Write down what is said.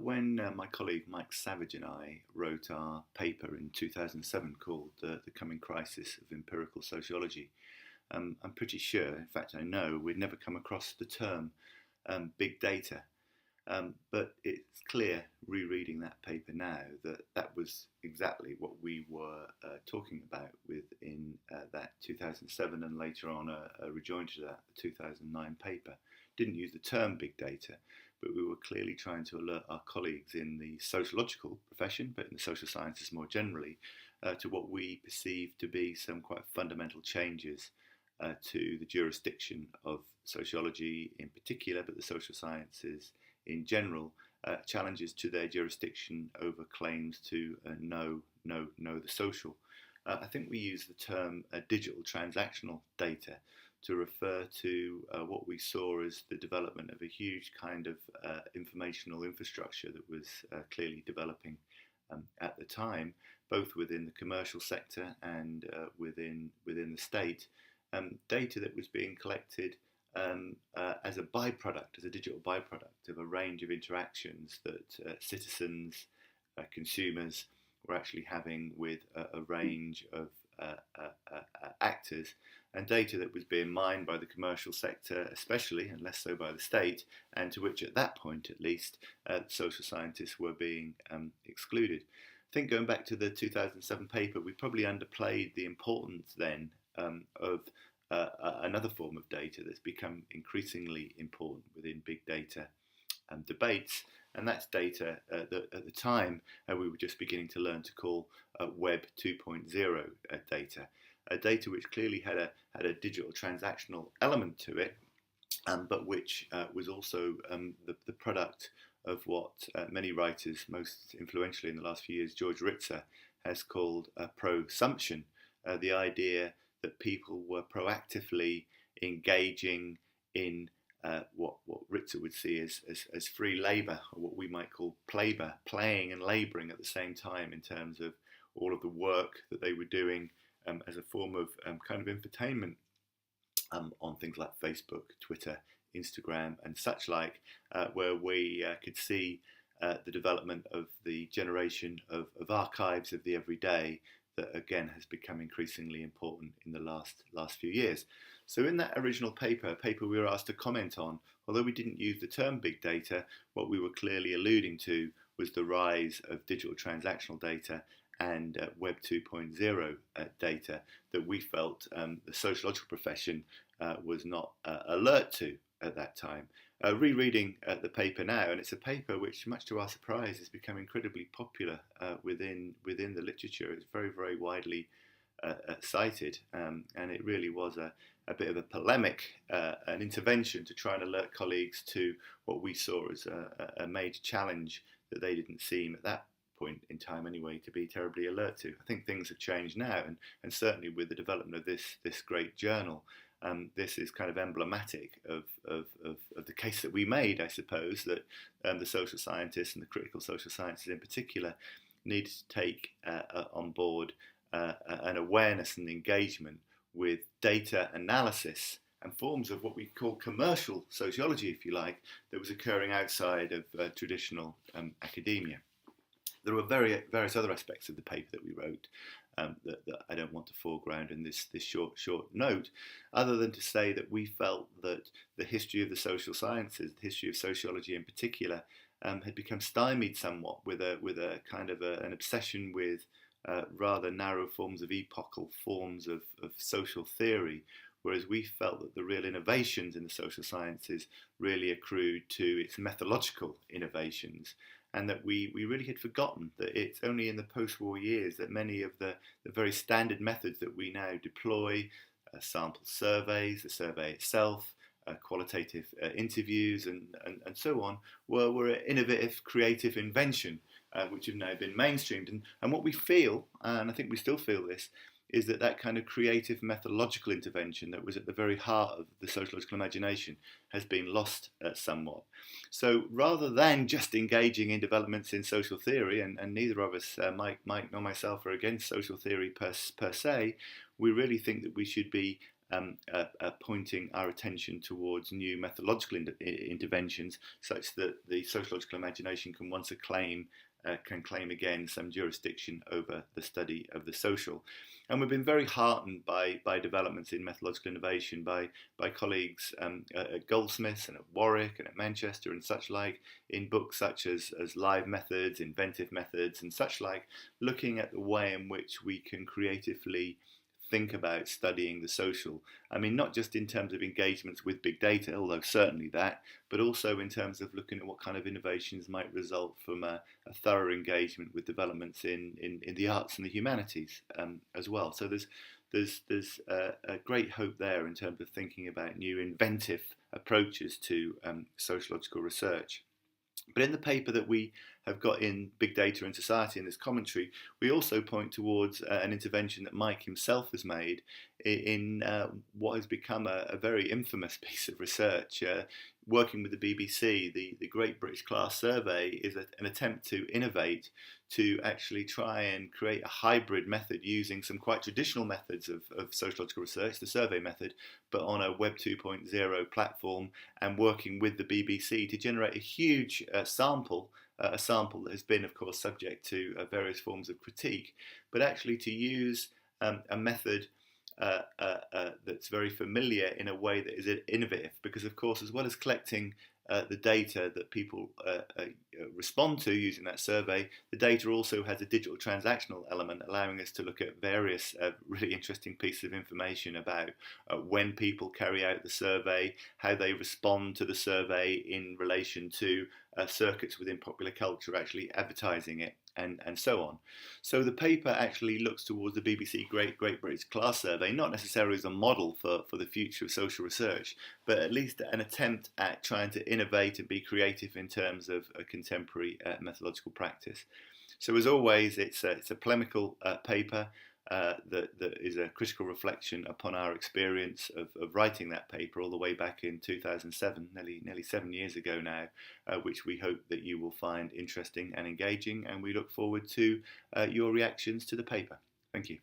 When my colleague Mike Savage and I wrote our paper in 2007 called The Coming Crisis of Empirical Sociology, I'm pretty sure, in fact I know, we'd never come across the term big data. But it's clear, rereading that paper now, that that was exactly what we were talking about within that 2007 and later on a rejoinder to that, the 2009 paper. Didn't use the term big data, but we were clearly trying to alert our colleagues in the sociological profession, but in the social sciences more generally, to what we perceive to be some quite fundamental changes to the jurisdiction of sociology in particular, but the social sciences in general, challenges to their jurisdiction over claims to know the social. I think we use the term digital transactional data to refer to what we saw as the development of a huge kind of informational infrastructure that was clearly developing at the time, both within the commercial sector and within the state. Data that was being collected as a byproduct, as a digital byproduct of a range of interactions that citizens, consumers were actually having with a range of actors, and data that was being mined by the commercial sector especially, and less so by the state, and to which at that point at least social scientists were being excluded. I think going back to the 2007 paper, we probably underplayed the importance then of another form of data that's become increasingly important within big data debates, and that's data that at the time we were just beginning to learn to call Web 2.0 data, data which clearly had a digital transactional element to it, but which was also the product of what many writers, most influentially in the last few years, George Ritzer, has called prosumption, the idea that people were proactively engaging in what Ritzer would see as free labour, or what we might call plabour, playing and labouring at the same time in terms of all of the work that they were doing as a form of kind of entertainment on things like Facebook, Twitter, Instagram and such like, where we could see the development of the generation of archives of the everyday that again has become increasingly important in the last few years. So in that original paper we were asked to comment on, although we didn't use the term big data, what we were clearly alluding to was the rise of digital transactional data and Web 2.0 data that we felt the sociological profession was not alert to at that time. Rereading the paper now, and it's a paper which, much to our surprise, has become incredibly popular within the literature. It's very widely cited, and it really was a bit of a polemic, an intervention to try and alert colleagues to what we saw as a major challenge that they didn't seem at that point in time anyway to be terribly alert to. I think things have changed now, and certainly with the development of this great journal, this is kind of emblematic of the case that we made, I suppose, that the social scientists and the critical social sciences in particular need to take on board an awareness and engagement with data analysis and forms of what we call commercial sociology, if you like, that was occurring outside of traditional academia. There were various other aspects of the paper that we wrote that I don't want to foreground in this short note, other than to say that we felt that the history of the social sciences, the history of sociology in particular, had become stymied somewhat with a kind of an obsession with rather narrow forms of epochal forms of social theory, whereas we felt that the real innovations in the social sciences really accrued to its methodological innovations, and that we really had forgotten that it's only in the post-war years that many of the very standard methods that we now deploy, sample surveys, the survey itself, qualitative interviews and so on, were an innovative, creative invention which have now been mainstreamed. And what we feel, and I think we still feel this, is that kind of creative methodological intervention that was at the very heart of the sociological imagination has been lost somewhat. So rather than just engaging in developments in social theory, and neither of us, Mike nor myself, are against social theory per se, we really think that we should be pointing our attention towards new methodological interventions, such that the sociological imagination can once can claim again some jurisdiction over the study of the social. And we've been very heartened by developments in methodological innovation by colleagues at Goldsmiths and at Warwick and at Manchester and such like, in books such as Live Methods, Inventive Methods and such like, looking at the way in which we can creatively think about studying the social. I mean, not just in terms of engagements with big data, although certainly that, but also in terms of looking at what kind of innovations might result from a thorough engagement with developments in the arts and the humanities as well. So there's a great hope there in terms of thinking about new inventive approaches to sociological research. But in the paper that we have got in Big Data and Society in this commentary, we also point towards an intervention that Mike himself has made in what has become a very infamous piece of research. Working with the BBC, the Great British Class Survey is an attempt to innovate, to actually try and create a hybrid method using some quite traditional methods of sociological research, the survey method, but on a Web 2.0 platform, and working with the BBC to generate a huge sample, a sample that has been, of course, subject to various forms of critique, but actually to use a method that's very familiar in a way that is innovative, because of course, as well as collecting the data that people respond to using that survey, the data also has a digital transactional element, allowing us to look at various really interesting pieces of information about when people carry out the survey, how they respond to the survey in relation to circuits within popular culture actually advertising it, and so on. So the paper actually looks towards the BBC Great British Class Survey, not necessarily as a model for the future of social research, but at least an attempt at trying to innovate and be creative in terms of a contemporary methodological practice. So as always, it's a polemical paper that is a critical reflection upon our experience of writing that paper all the way back in 2007, nearly 7 years ago now, which we hope that you will find interesting and engaging, and we look forward to your reactions to the paper. Thank you.